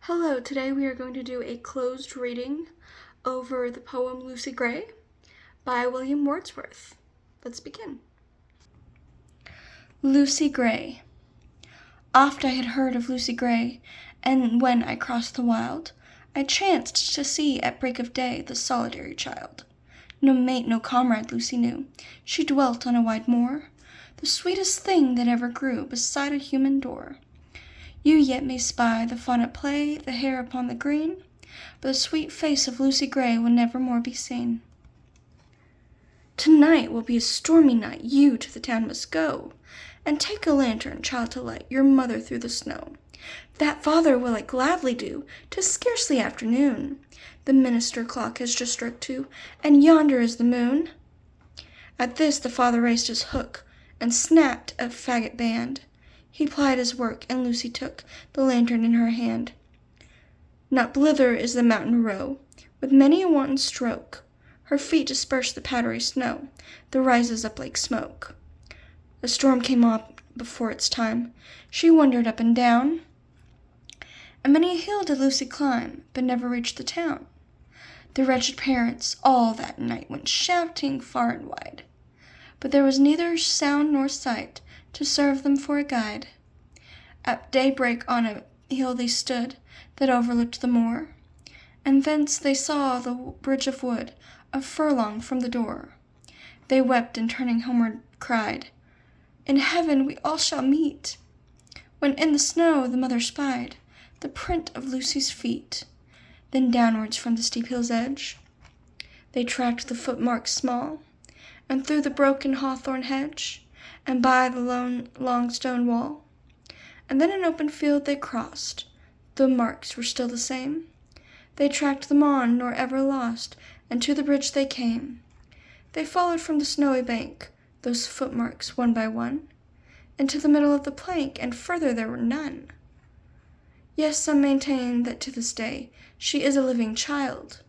Hello, today we are going to do a closed reading over the poem Lucy Gray by William Wordsworth. Let's begin. Lucy Gray. Oft I had heard of Lucy Gray, and when I crossed the wild, I chanced to see at break of day the solitary child. No mate, no comrade Lucy knew. She dwelt on a wide moor, the sweetest thing that ever grew beside a human door. You yet may spy the fawn at play, the hare upon the green, but the sweet face of Lucy Gray will never more be seen. Tonight will be a stormy night, you to the town must go, and take a lantern, child, to light your mother through the snow. That father will I gladly do, 'tis scarcely afternoon. The minster clock has just struck 2, and yonder is the moon. At this the father raised his hook, and snapped a faggot band. He plied his work, and Lucy took the lantern in her hand. Not blither is the mountain row, with many a wanton stroke. Her feet disperse the powdery snow that rises up like smoke. A storm came up before its time. She wandered up and down, and many a hill did Lucy climb, but never reached the town. The wretched parents all that night went shouting far and wide, but there was neither sound nor sight to serve them for a guide. At daybreak on a hill they stood that overlooked the moor, and thence they saw the bridge of wood a furlong from the door. They wept, and turning homeward cried, "In heaven we all shall meet," when in the snow the mother spied the print of Lucy's feet. Then downwards from the steep hill's edge they tracked the footmarks small, and through the broken hawthorn hedge, and by the long stone wall. And then an open field they crossed. The marks were still the same. They tracked them on, nor ever lost, and to the bridge they came. They followed from the snowy bank those footmarks one by one, into the middle of the plank, and further there were none. Yes, some maintain that to this day she is a living child,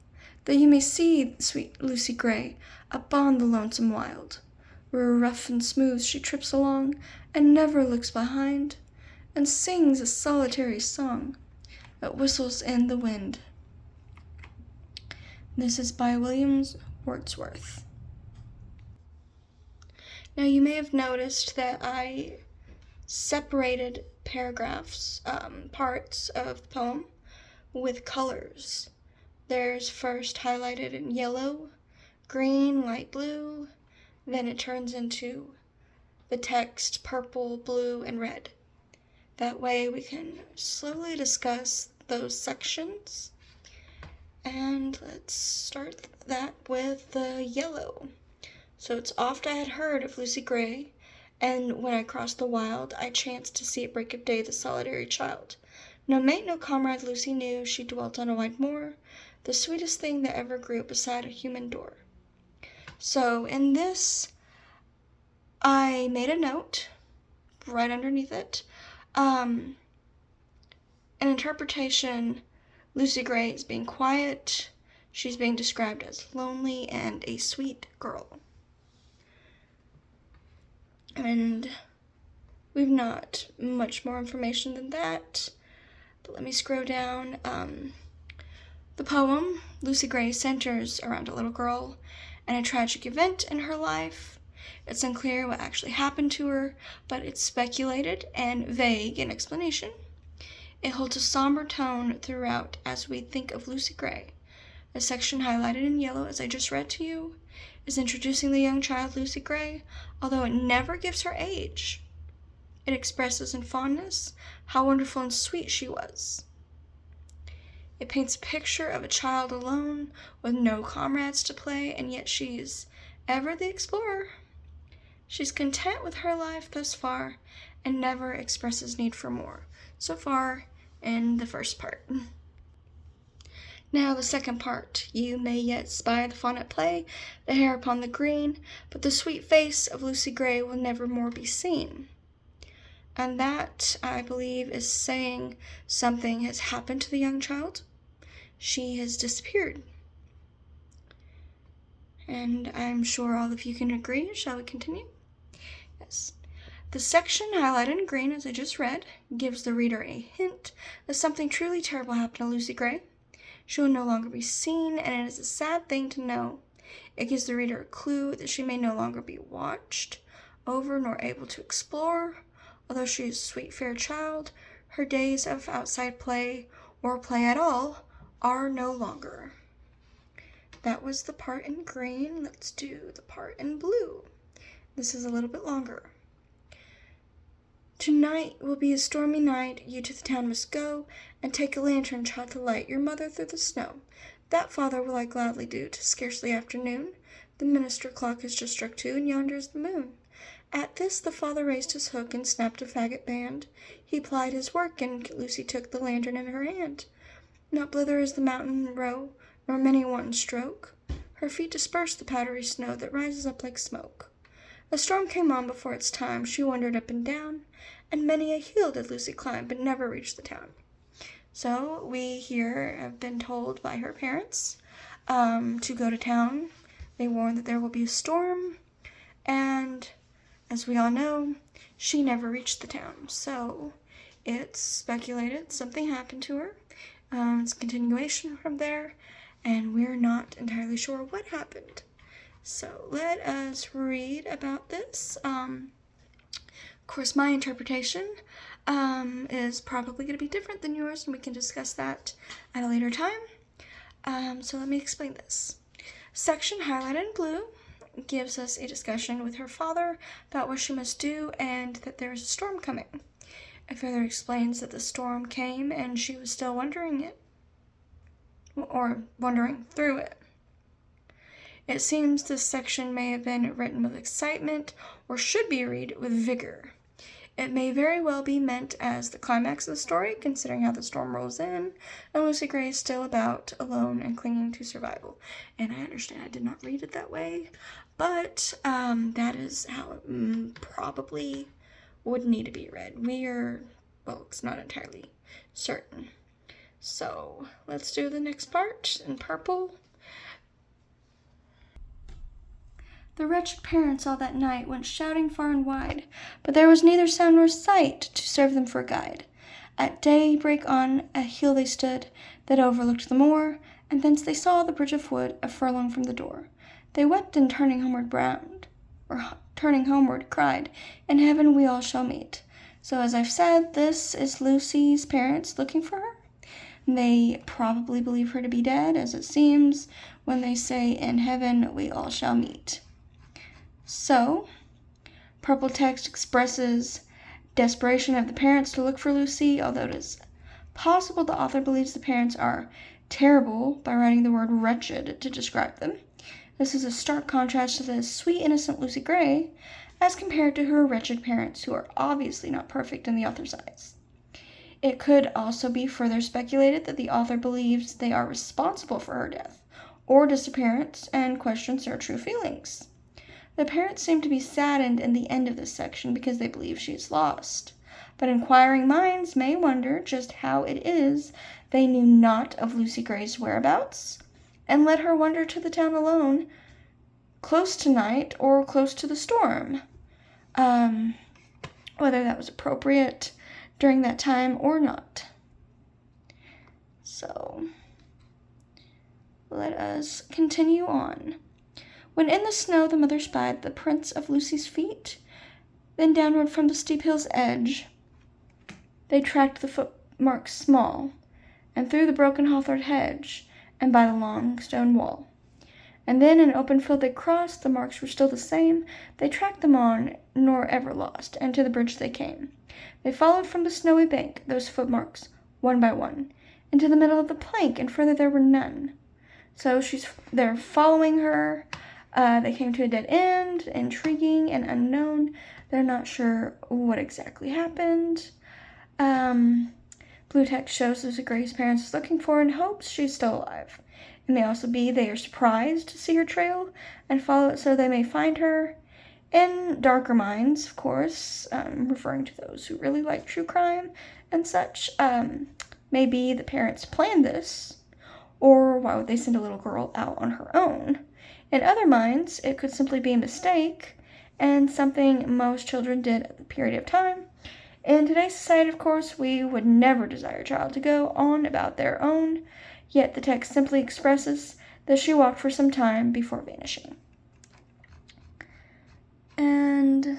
that you may see sweet Lucy Gray upon the lonesome wild, where rough and smooth she trips along, and never looks behind, and sings a solitary song that whistles in the wind. This is by William Wordsworth. Now you may have noticed that I separated paragraphs, parts of the poem with colors. There's first highlighted in yellow, green, light blue, then it turns into the text purple, blue, and red. That way we can slowly discuss those sections. And let's start that with the yellow. So it's oft I had heard of Lucy Gray, and when I crossed the wild, I chanced to see at break of day the solitary child. No mate, no comrade Lucy knew. She dwelt on a wide moor, the sweetest thing that ever grew beside a human door. So in this, I made a note right underneath it. An interpretation, Lucy Gray is being quiet. She's being described as lonely and a sweet girl. And we've not much more information than that. But let me scroll down. The poem, Lucy Gray, centers around a little girl and a tragic event in her life. It's unclear what actually happened to her, but it's speculated and vague in explanation. It holds a somber tone throughout as we think of Lucy Gray. The section highlighted in yellow, as I just read to you, is introducing the young child Lucy Gray, although it never gives her age. It expresses in fondness how wonderful and sweet she was. It paints a picture of a child alone with no comrades to play, and yet she's ever the explorer. She's content with her life thus far and never expresses need for more. So far in the first part. Now the second part. You may yet spy the fawn at play, the hare upon the green, but the sweet face of Lucy Gray will never more be seen. And that, I believe, is saying something has happened to the young child. She has disappeared. And I'm sure all of you can agree. Shall we continue? Yes. The section highlighted in green, as I just read, gives the reader a hint that something truly terrible happened to Lucy Gray. She will no longer be seen, and it is a sad thing to know. It gives the reader a clue that she may no longer be watched over nor able to explore. Although she is a sweet, fair child, her days of outside play, or play at all, are no longer. That was the part in green. Let's do the part in blue. This is a little bit longer. Tonight will be a stormy night. You to the town must go, and take a lantern, child, to light your mother through the snow. That, father, will I gladly do. 'Tis scarcely afternoon. The minster clock has just struck 2, and yonder is the moon. At this the father raised his hook and snapped a faggot band. He plied his work, and Lucy took the lantern in her hand. Not blither is the mountain row, nor many one stroke. Her feet disperse the powdery snow that rises up like smoke. A storm came on before its time. She wandered up and down, and many a hill did Lucy climb, but never reached the town. So we here have been told by her parents to go to town. They warn that there will be a storm, and as we all know, she never reached the town. So it's speculated something happened to her. It's a continuation from there, and we're not entirely sure what happened. So let us read about this. Of course, my interpretation is probably going to be different than yours, and we can discuss that at a later time. So let me explain this. Section highlighted in blue gives us a discussion with her father about what she must do and that there is a storm coming. It further explains that the storm came and she was still wondering through it. It seems this section may have been written with excitement or should be read with vigor. It may very well be meant as the climax of the story, considering how the storm rolls in, and Lucy Gray is still about, alone and clinging to survival. And I understand I did not read it that way, but that is how it probably would need to be read. It's not entirely certain. So let's do the next part in purple. The wretched parents all that night went shouting far and wide, but there was neither sound nor sight to serve them for a guide. At daybreak on a hill they stood that overlooked the moor, and thence they saw the bridge of wood a furlong from the door. They wept, and turning homeward cried, "In heaven we all shall meet." So as I've said, this is Lucy's parents looking for her. They probably believe her to be dead, as it seems when they say, "In heaven we all shall meet." So, purple text expresses desperation of the parents to look for Lucy, although it is possible the author believes the parents are terrible by writing the word wretched to describe them. This is a stark contrast to the sweet, innocent Lucy Gray, as compared to her wretched parents, who are obviously not perfect in the author's eyes. It could also be further speculated that the author believes they are responsible for her death or disappearance and questions their true feelings. The parents seem to be saddened in the end of this section because they believe she is lost. But inquiring minds may wonder just how it is they knew not of Lucy Gray's whereabouts and led her wander to the town alone, close to night or close to the storm. Whether that was appropriate during that time or not. So, let us continue on. When in the snow the mother spied the prints of Lucy's feet, then downward from the steep hill's edge they tracked the footmarks small, and through the broken hawthorn hedge, and by the long stone wall. And then in open field they crossed, the marks were still the same, they tracked them on, nor ever lost, and to the bridge they came. They followed from the snowy bank those footmarks, one by one, into the middle of the plank, and further there were none. So they're following her. They came to a dead end, intriguing and unknown. They're not sure what exactly happened. Blue text shows Lucy Gray's parents is looking for and hopes she's still alive. It may also be they are surprised to see her trail and follow it so they may find her. In darker minds, of course, referring to those who really like true crime and such, maybe the parents planned this, or why would they send a little girl out on her own? In other minds, it could simply be a mistake, and something most children did at the period of time. In today's society, of course, we would never desire a child to go on about their own, yet the text simply expresses that she walked for some time before vanishing. And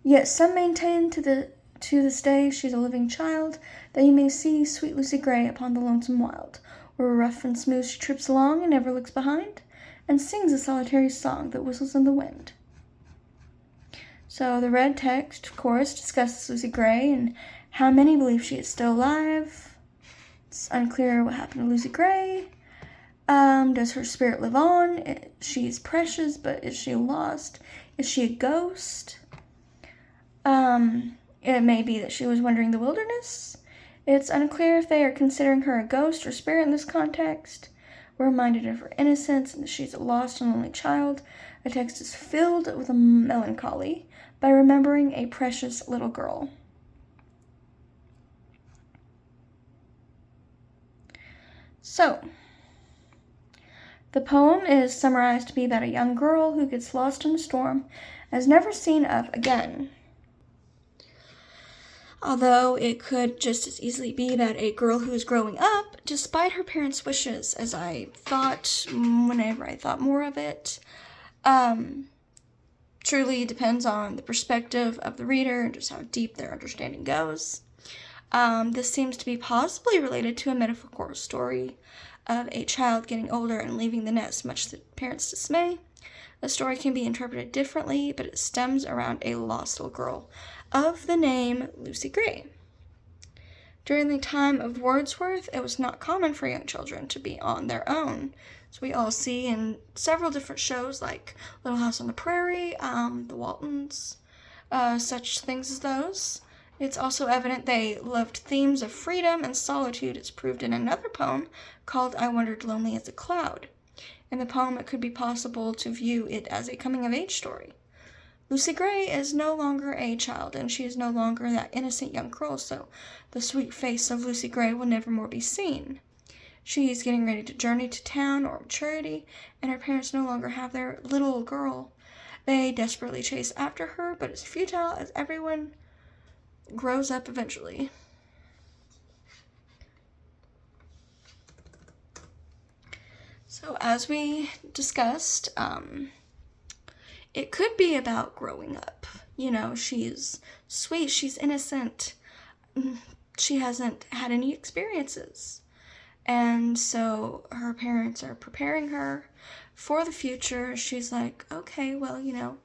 yet some maintain to this day she's a living child, that you may see sweet Lucy Gray upon the lonesome wild, where rough and smooth she trips along and never looks behind, and sings a solitary song that whistles in the wind. So the red text, of course, discusses Lucy Gray and how many believe she is still alive. It's unclear what happened to Lucy Gray. Does her spirit live on? She's precious, but is she lost? Is she a ghost? It may be that she was wandering the wilderness. It's unclear if they are considering her a ghost or spirit in this context. We're reminded of her innocence and that she's a lost and lonely child. The text is filled with a melancholy by remembering a precious little girl. So, the poem is summarized to be about a young girl who gets lost in a storm and is never seen of again. Although it could just as easily be about a girl who is growing up, despite her parents' wishes, as I thought whenever I thought more of it. Truly depends on the perspective of the reader and just how deep their understanding goes. This seems to be possibly related to a metaphorical story of a child getting older and leaving the nest, much to the parents' dismay. The story can be interpreted differently, but it stems around a lost little girl of the name Lucy Gray. During the time of Wordsworth, it was not common for young children to be on their own. So we all see in several different shows like Little House on the Prairie, The Waltons, such things as those. It's also evident they loved themes of freedom and solitude, as proved in another poem called I Wandered Lonely as a Cloud. In the poem, it could be possible to view it as a coming-of-age story. Lucy Gray is no longer a child, and she is no longer that innocent young girl, so the sweet face of Lucy Gray will never more be seen. She is getting ready to journey to town or maturity, and her parents no longer have their little girl. They desperately chase after her, but it's futile as everyone grows up eventually. So as we discussed, it could be about growing up. You know, she's sweet, she's innocent, she hasn't had any experiences. And so her parents are preparing her for the future. She's like, okay, well, you know,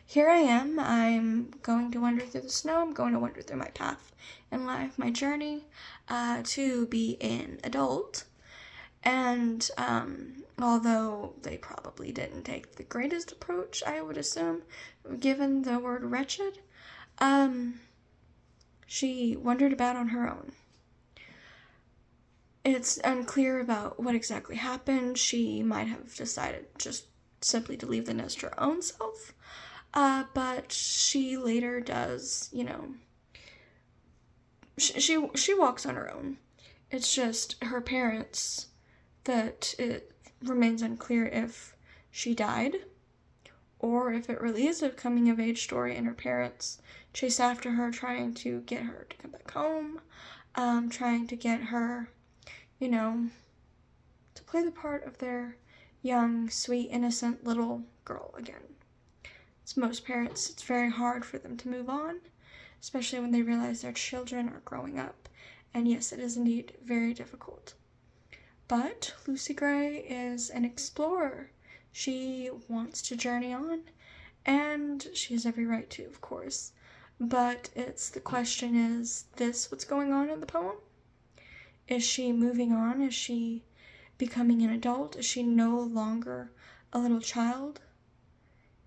here I am. I'm going to wander through the snow. I'm going to wander through my path in life, my journey to be an adult. And although they probably didn't take the greatest approach, I would assume, given the word wretched, she wandered about on her own. It's unclear about what exactly happened. She might have decided just simply to leave the nest her own self, but she later does, you know, she walks on her own. It's just her parents that it remains unclear if she died or if it really is a coming-of-age story and her parents chase after her, trying to get her to come back home, trying to get her, you know, to play the part of their young, sweet, innocent little girl again. As most parents, it's very hard for them to move on, especially when they realize their children are growing up. And yes, it is indeed very difficult. But Lucy Gray is an explorer. She wants to journey on, and she has every right to, of course. But the question is this what's going on in the poem? Is she moving on? Is she becoming an adult? Is she no longer a little child?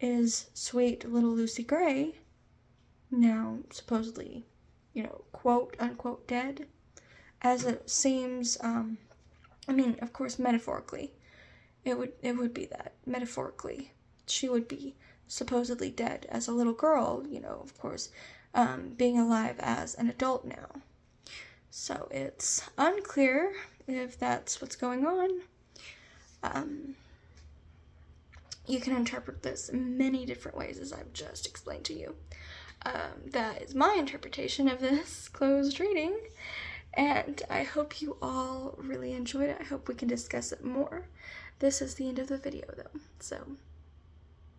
Is sweet little Lucy Gray now supposedly, you know, quote unquote dead? As it seems, of course, metaphorically, it would be that. Metaphorically, she would be supposedly dead as a little girl, you know, of course, being alive as an adult now. So it's unclear if that's what's going on. You can interpret this in many different ways, as I've just explained to you. That is my interpretation of this closed reading, and I hope you all really enjoyed it. I hope we can discuss it more. This is the end of the video, though, so